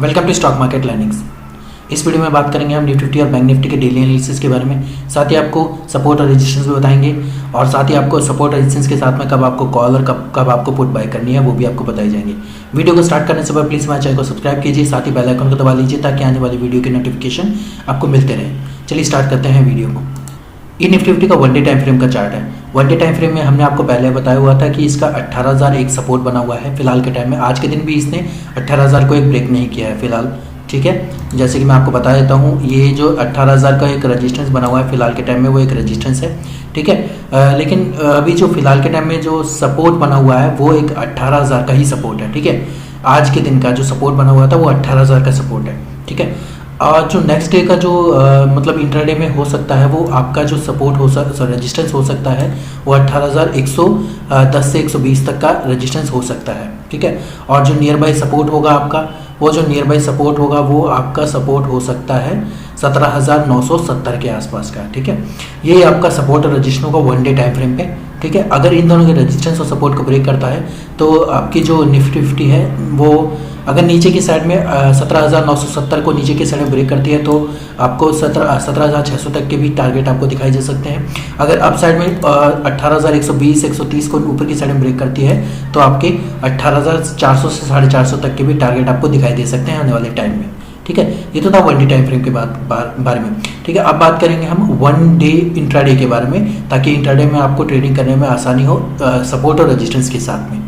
Welcome to stock market learnings. इस video में बात करेंगे हम निफ्टी 50 और बैंक निफ्टी के डेली एनालिसिस के बारे में। साथ ही आपको सपोर्ट और रेजिस्टेंस भी बताएंगे और साथ ही आपको सपोर्ट और रेजिस्टेंस के साथ में कब आपको कॉल और कब आपको पुट बाय करनी है वो भी आपको बताए जाएंगे। वीडियो को स्टार्ट करने से पहले प्लीज़ हमारे चैनल को सब्सक्राइब कीजिए, साथ ही बेल आइकन को दबा लीजिए ताकि आने वाली वीडियो की नोटिफिकेशन आपको मिलते रहे। चलिए स्टार्ट करते हैं वीडियो को। ये निफ्टी 50 का वन डे टाइम फ्रेम का चार्ट है। वन डे टाइम फ्रेम में हमने आपको पहले बताया हुआ था कि इसका 18,000 एक सपोर्ट बना हुआ है फिलहाल के टाइम में। आज के दिन भी इसने 18,000 को एक ब्रेक नहीं किया है फिलहाल, ठीक है। जैसे कि मैं आपको बता देता हूँ, ये जो 18,000 का एक रेजिस्टेंस बना हुआ है फिलहाल के टाइम में, वो एक रेजिस्टेंस है, ठीक है। लेकिन अभी जो फिलहाल के टाइम में जो सपोर्ट बना हुआ है वो एक 18,000 का ही सपोर्ट है, ठीक है। आज के दिन का जो सपोर्ट बना हुआ था वो 18,000 का सपोर्ट है, ठीक है। और जो नेक्स्ट डे का जो मतलब इंट्राडे में हो सकता है वो आपका जो सपोर्ट हो रेजिस्टेंस हो सकता है वो 18,110 से 120 तक का रेजिस्टेंस हो सकता है, ठीक है। और जो नियर बाई सपोर्ट होगा आपका, वो जो नियर बाई सपोर्ट होगा वो आपका सपोर्ट हो सकता है 17,970 के आसपास का, ठीक है। ये आपका सपोर्ट और रेजिस्टेंस होगा वन डे टाइम फ्रेम पे, ठीक है। अगर इन दोनों के रेजिस्टेंस और सपोर्ट को ब्रेक करता है तो आपकी जो निफ्टी 50 है वो अगर नीचे की साइड में 17,970 को नीचे की साइड में ब्रेक करती है तो आपको 17,600 तक के भी टारगेट आपको दिखाई दे सकते हैं। अगर अप साइड में 18,120 130 को ऊपर की साइड में ब्रेक करती है तो आपके 18,400 से 450 तक के भी टारगेट आपको दिखाई दे सकते हैं आने वाले टाइम में, ठीक है। ये तो था वन डे टाइम फ्रेम के बारे में, ठीक है। अब बात करेंगे हम वन डे इंट्राडे के बारे में, ताकि इंट्राडे में आपको ट्रेडिंग करने में आसानी हो सपोर्ट और रेजिस्टेंस के साथ में।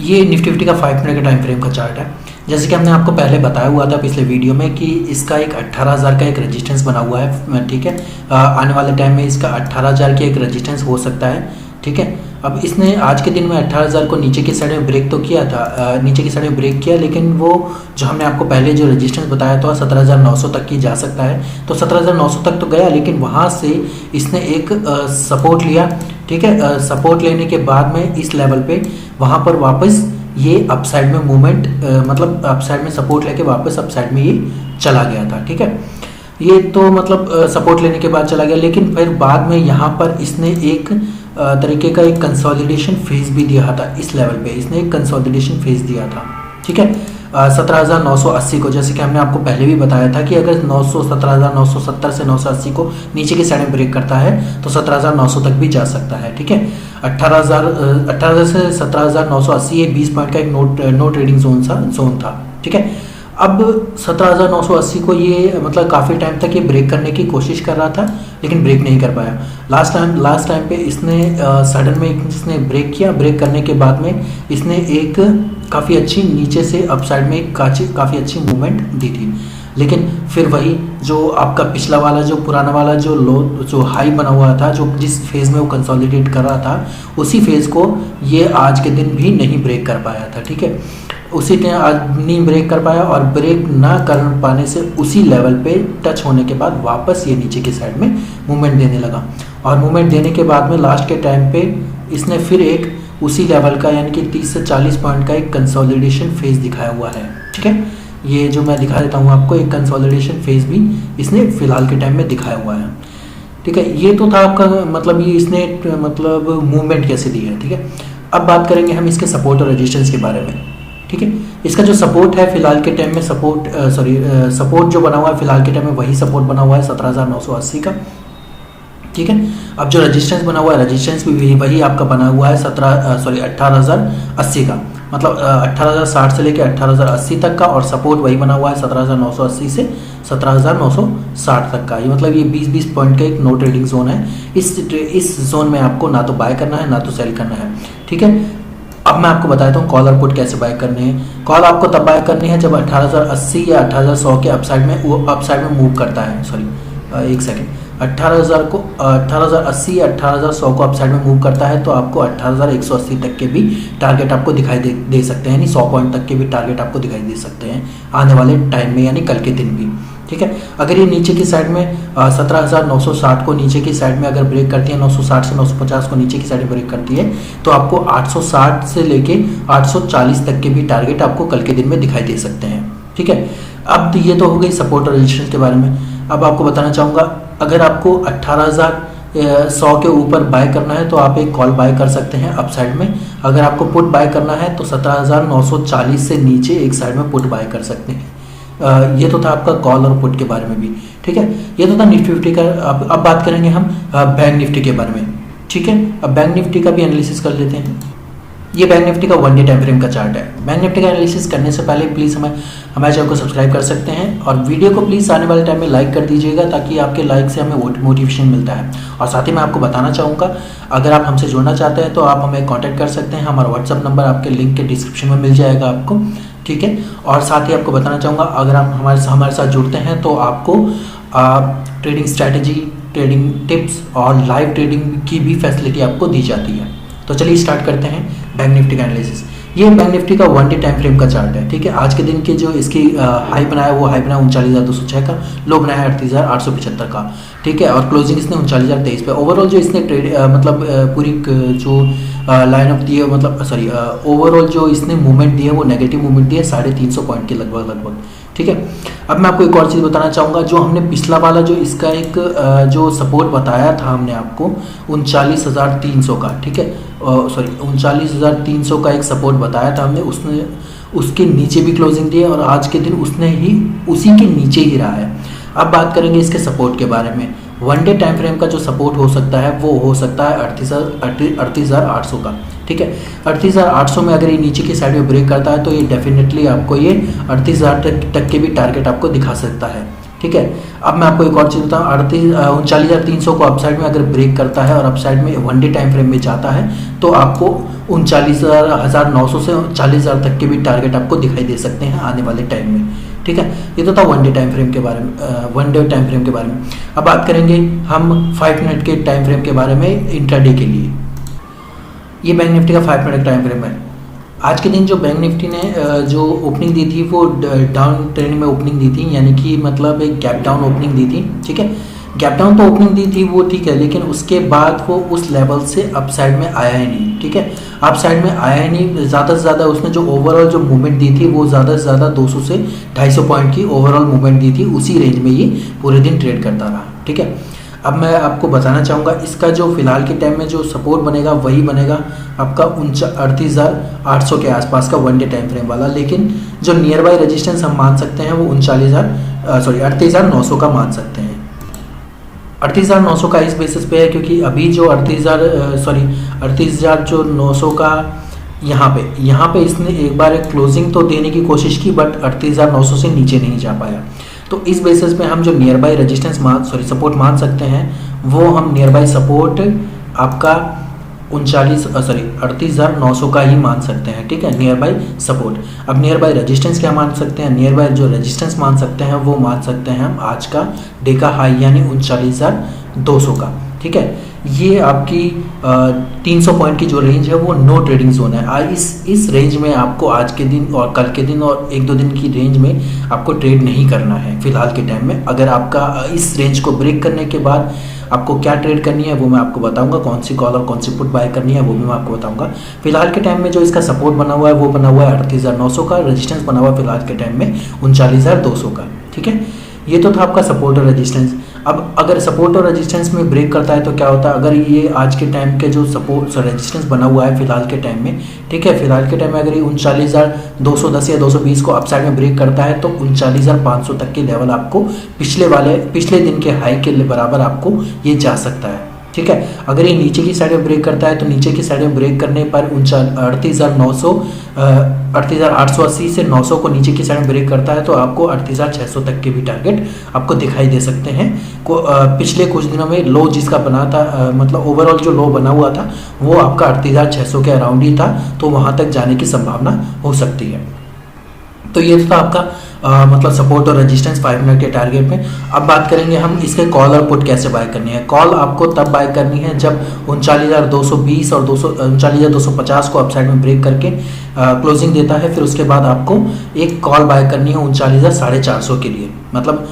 ये निफ्टी 50 का 5 मिनट का टाइम फ्रेम का चार्ट है। जैसे कि हमने आपको पहले बताया हुआ था पिछले वीडियो में कि इसका एक 18,000 का एक रेजिस्टेंस बना हुआ है, ठीक है। आने वाले टाइम में इसका 18,000 की एक रेजिस्टेंस हो सकता है, ठीक है। अब इसने आज के दिन में 18,000 को नीचे की साइड में ब्रेक तो किया था, नीचे की साइड में ब्रेक किया, लेकिन वो जो हमने आपको पहले जो रेजिस्टेंस बताया था 17,900 तक की जा सकता है, तो 17,900 तक तो गया, लेकिन वहाँ से इसने एक सपोर्ट लिया, ठीक है। सपोर्ट लेने के बाद में इस लेवल पे वहाँ पर वापस ये अपसाइड में मूवमेंट मतलब अपसाइड में सपोर्ट लेके वापस अपसाइड में ये चला गया था, ठीक है। ये तो मतलब सपोर्ट लेने के बाद चला गया, लेकिन फिर बाद में यहाँ पर इसने एक तरीके का एक कंसोलिडेशन फेज भी दिया था। इस लेवल पे इसने एक कंसोलिडेशन फेज दिया था, ठीक है। 17,980 को, जैसे कि हमने आपको पहले भी बताया था कि अगर 17,970 से 980 को नीचे की साइड में ब्रेक करता है तो 17,900 तक भी जा सकता है, ठीक है। 18,000 से 17,980 ये 20 पॉइंट का एक नो ट्रेडिंग जोन था, ठीक है। अब 17,980 को ये मतलब काफ़ी टाइम तक ये ब्रेक करने की कोशिश कर रहा था, लेकिन ब्रेक नहीं कर पाया। लास्ट टाइम पे इसने सडन में इसने ब्रेक किया। ब्रेक करने के बाद में इसने एक काफ़ी अच्छी नीचे से अपसाइड में एक काफ़ी अच्छी मूवमेंट दी थी, लेकिन फिर वही जो आपका पिछला वाला जो पुराना वाला जो लो जो हाई बना हुआ था, जो जिस फेज़ में वो कंसोलिडेट कर रहा था, उसी फेज़ को ये आज के दिन भी नहीं ब्रेक कर पाया था, ठीक है। उसी ने आज नहीं ब्रेक कर पाया और ब्रेक ना कर पाने से उसी लेवल पे टच होने के बाद वापस ये नीचे की साइड में मूवमेंट देने लगा, और मूवमेंट देने के बाद में लास्ट के टाइम पे इसने फिर एक उसी लेवल का यानी कि 30 से 40 पॉइंट का एक कंसोलिडेशन फेज दिखाया हुआ है, ठीक है। ये जो मैं दिखा देता हूँ आपको, एक कंसोलिडेशन फेज भी इसने फिलहाल के टाइम में दिखाया हुआ है, ठीक है। ये तो था आपका मतलब ये इसने मतलब मूवमेंट कैसे दी है, ठीक है। अब बात करेंगे हम इसके सपोर्ट और रेजिस्टेंस के बारे में, ठीक है। इसका जो सपोर्ट है फिलहाल के टाइम में सपोर्ट जो बना हुआ है फिलहाल के टाइम में वही सपोर्ट बना हुआ है 17,980 का, ठीक है। अब जो रेजिस्टेंस बना हुआ है, रेजिस्टेंस भी वही आपका बना हुआ है 18,080 का, मतलब 18,060 से लेकर 18,080 तक का, और सपोर्ट वही बना हुआ है 17,980 से 17,960 तक का। ये मतलब ये 20-20 पॉइंट का एक नो ट्रेडिंग जोन है। इस जोन में आपको ना तो बाय करना है ना तो सेल करना है, ठीक है। अब मैं आपको बताता हूँ कॉल और पुट कैसे बाय करने हैं। कॉल आपको तब बाय करनी है जब 18,080 या 18,100 के अपसाइड में मूव करता है, सॉरी एक सेकेंड, 18,080 या 18,100 को अपसाइड में मूव करता है तो आपको 18,180 तक के भी टारगेट आपको दिखाई दे सकते हैं, यानी 100 पॉइंट तक के भी टारगेट आपको दिखाई दे सकते हैं आने वाले टाइम में, यानी कल के दिन भी, ठीक है। अगर ये नीचे की साइड में 17,960 को नीचे की साइड में अगर ब्रेक करती है, 960 से 950 को नीचे की साइड में ब्रेक करती है तो आपको 860 से लेके 840 तक के भी टारगेट आपको कल के दिन में दिखाई दे सकते हैं, ठीक है। अब ये तो हो गई सपोर्ट और रेजिस्टेंस के बारे में। अब आपको बताना चाहूँगा, अगर आपको 18,100 के ऊपर बाय करना है तो आप एक कॉल बाय कर सकते हैं अपसाइड में अगर आपको पुट बाय करना है तो 17,940 से नीचे एक साइड में पुट बाय कर सकते हैं। ये तो था आपका कॉल और पुट के बारे में भी, ठीक है। ये तो था निफ्टी 50 का। अब बात करेंगे हम बैंक निफ्टी के बारे में, ठीक है। अब बैंक निफ्टी का भी एनालिसिस कर लेते हैं। ये बैंक निफ्टी का 1 डे टाइम फ्रेम का चार्ट है। बैंक निफ्टी का एनालिसिस करने से पहले प्लीज़ हमारे चैनल को सब्सक्राइब कर सकते हैं और वीडियो को प्लीज़ आने वाले टाइम में लाइक कर दीजिएगा, ताकि आपके लाइक से हमें मोटिवेशन मिलता है। और साथ ही मैं आपको बताना चाहूँगा, अगर आप हमसे जुड़ना चाहते हैं तो आप हमें कॉन्टैक्ट कर सकते हैं। हमारा व्हाट्सअप नंबर आपके लिंक के डिस्क्रिप्शन में मिल जाएगा आपको, ठीक है। और साथ ही आपको बताना चाहूँगा, अगर आप हमारे साथ जुड़ते हैं तो आपको ट्रेडिंग स्ट्रैटेजी, ट्रेडिंग टिप्स और लाइव ट्रेडिंग की भी फैसिलिटी आपको दी जाती है। तो चलिए स्टार्ट करते हैं बैंक निफ्टी का एनालिसिस। ये बैंक निफ्टी का 1 डे टाइम फ्रेम का चार्ट है, ठीक है। आज के दिन के जो इसकी हाई बनाया, वो हाई बनाया 39,206 का, लो बनाया 38,875 का, ठीक है। और क्लोजिंग इसने 39,023 पे। ओवरऑल जो इसने ट्रेड पूरी जो लाइन ऑफ दी है, मतलब सॉरी ओवरऑल जो इसने मूवमेंट दी है वो नेगेटिव मूवमेंट दी है 350 पॉइंट के लगभग, ठीक है। अब मैं आपको एक और चीज़ बताना चाहूँगा, जो हमने पिछला वाला जो इसका एक जो सपोर्ट बताया था हमने आपको 39,300 का, ठीक है, सॉरी 39,300 का एक सपोर्ट बताया था हमने, उसने उसके नीचे भी क्लोजिंग दी है और आज के दिन उसने ही उसी के नीचे ही रहा है। अब बात करेंगे इसके सपोर्ट के बारे में। 1 डे टाइम फ्रेम का जो सपोर्ट हो सकता है वो हो सकता है 38,800 का, ठीक है। 38,800 में अगर ये नीचे की साइड में ब्रेक करता है तो ये डेफिनेटली आपको ये 38,000 तक के भी टारगेट आपको दिखा सकता है, ठीक है। अब मैं आपको एक और चीज़ बताऊँ, 39,300 को अपसाइड में अगर ब्रेक करता है और अपसाइड में 1 डे टाइम फ्रेम में जाता है तो आपको 39,900 से 40,000 तक के भी टारगेट आपको दिखाई दे सकते हैं आने वाले टाइम में, ठीक है। ये तो था 1 डे टाइम फ्रेम के बारे में, 1 डे टाइम फ्रेम के बारे में। अब बात करेंगे हम 5 मिनट के टाइम फ्रेम के बारे में इंट्राडे के लिए। ये बैंक निफ्टी का 5 मिनट टाइम फ्रेम है। आज के दिन जो बैंक निफ्टी ने जो ओपनिंग दी थी वो डाउन ट्रेंड में ओपनिंग दी थी, यानी कि मतलब एक गैप डाउन ओपनिंग दी थी, ठीक है। गैप डाउन तो ओपनिंग दी थी वो ठीक है, लेकिन उसके बाद वो उस लेवल से अप साइड में आया ही नहीं, ठीक है। अप साइड में आया ही नहीं, ज़्यादा से ज़्यादा उसने जो ओवरऑल जो मूवमेंट दी थी वो ज़्यादा से ज़्यादा 200 से 250 पॉइंट की ओवरऑल मूवमेंट दी थी। उसी रेंज में ये पूरे दिन ट्रेड करता रहा, ठीक है। अब मैं आपको बताना चाहूँगा, इसका जो फिलहाल के टाइम में जो सपोर्ट बनेगा वही बनेगा आपका 38,800 के आसपास का 1 डे टाइम फ्रेम वाला, लेकिन जो नियर बाय रेजिस्टेंस हम मान सकते हैं वो 38,900 का मान सकते हैं। 38,900 का इस बेसिस पे है क्योंकि अभी जो 38,900 का यहाँ पे इसने एक बार एक क्लोजिंग तो देने की कोशिश की, बट 38,900 से नीचे नहीं जा पाया। तो इस बेसिस पे हम जो नियर बाय रेजिस्टेंस सपोर्ट मान सकते हैं वो हम नियर बाय सपोर्ट आपका 38,900 का ही मान सकते हैं, ठीक है, नियर बाय सपोर्ट। अब नियर बाय रेजिस्टेंस क्या मान सकते हैं? नियर बाय जो रेजिस्टेंस मान सकते हैं वो मान सकते हैं हम आज का डे का हाई यानी 39,200 का, ठीक है। ये आपकी 300 पॉइंट की जो रेंज है वो नो ट्रेडिंग जोन है। इस रेंज में आपको आज के दिन और कल के दिन और 1-2 दिन की रेंज में आपको ट्रेड नहीं करना है फिलहाल के टाइम में। अगर आपका इस रेंज को ब्रेक करने के बाद आपको क्या ट्रेड करनी है वो मैं आपको बताऊंगा, कौन सी कॉल और कौन सी पुट बाय करनी है वो भी मैं आपको बताऊंगा। फिलहाल के टाइम में जो इसका सपोर्ट बना हुआ है वो बना हुआ है 38,900 का, रेजिस्टेंस बना हुआ है फिलहाल के टाइम में 39,200 का, ठीक है। ये तो था आपका सपोर्ट और रेजिस्टेंस। अब अगर सपोर्ट और रेजिस्टेंस में ब्रेक करता है तो क्या होता है? अगर ये आज के टाइम के जो सपोर्ट रेजिस्टेंस बना हुआ है फिलहाल के टाइम में, ठीक है, फिलहाल के टाइम में अगर ये 39,210 या 220 को अपसाइड में ब्रेक करता है तो 39,500 तक के लेवल आपको पिछले दिन के हाई के बराबर आपको ये जा सकता है, ठीक है। अगर ये नीचे की साइड में ब्रेक करता है तो नीचे की साइड में ब्रेक करने पर 38,880 से 900 को नीचे की साइड में ब्रेक करता है तो आपको 38,600 तक के भी टारगेट आपको दिखाई दे सकते हैं। पिछले कुछ दिनों में लो जिसका बना था, मतलब ओवरऑल जो लो बना हुआ था वो आपका 38,600 के अराउंड ही था, तो वहाँ तक जाने की संभावना हो सकती है। तो ये था आपका मतलब सपोर्ट और रेजिस्टेंस 5 मिनट के टारगेट में। अब बात करेंगे हम इसके कॉल और पुट कैसे बाय करनी है। कॉल आपको तब बाय करनी है जब 39,220 और 39,250 को अपसाइड में ब्रेक करके क्लोजिंग देता है, फिर उसके बाद आपको एक कॉल बाय करनी है 39,450 के लिए, मतलब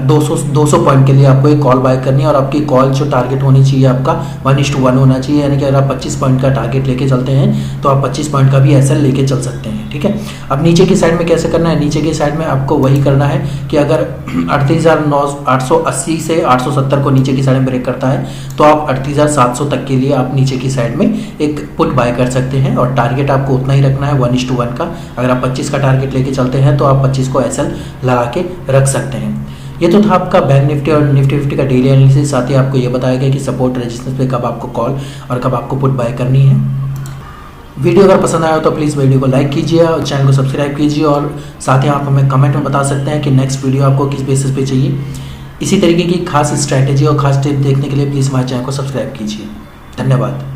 200 पॉइंट के लिए आपको एक कॉल बाय करनी है। और आपकी कॉल जो टारगेट होनी चाहिए आपका 1:1 होना चाहिए, यानी कि अगर आप 25 पॉइंट का टारगेट लेके चलते हैं तो आप 25 पॉइंट का भी एसएल लेके चल सकते हैं, ठीक है। अब नीचे की साइड में कैसे करना है, नीचे की साइड में आपको वही करना है कि अगर 38,880 से 870 को नीचे की साइड में ब्रेक करता है तो आप 38,700 तक के लिए आप नीचे की साइड में एक पुट बाय कर सकते हैं, और टारगेट आपको उतना ही रखना है 1:1 का। अगर आप 25 का टारगेट लेके चलते हैं तो आप 25 को एसएल लगा के रख सकते हैं। ये तो था आपका बैंक निफ्टी और निफ्टी 50 का डेली एनालिसिस। साथ ही आपको ये बताया गया कि सपोर्ट रेजिस्टेंस पे कब आपको कॉल और कब आपको पुट बाय करनी है। वीडियो अगर पसंद आया तो प्लीज़ वीडियो को लाइक कीजिए और चैनल को सब्सक्राइब कीजिए, और साथ ही आप हमें कमेंट में बता सकते हैं कि नेक्स्ट वीडियो आपको किस बेसिस पे चाहिए। इसी तरीके की खास स्ट्रैटेजी और खास टिप देखने के लिए प्लीज़ हमारे चैनल को सब्सक्राइब कीजिए। धन्यवाद।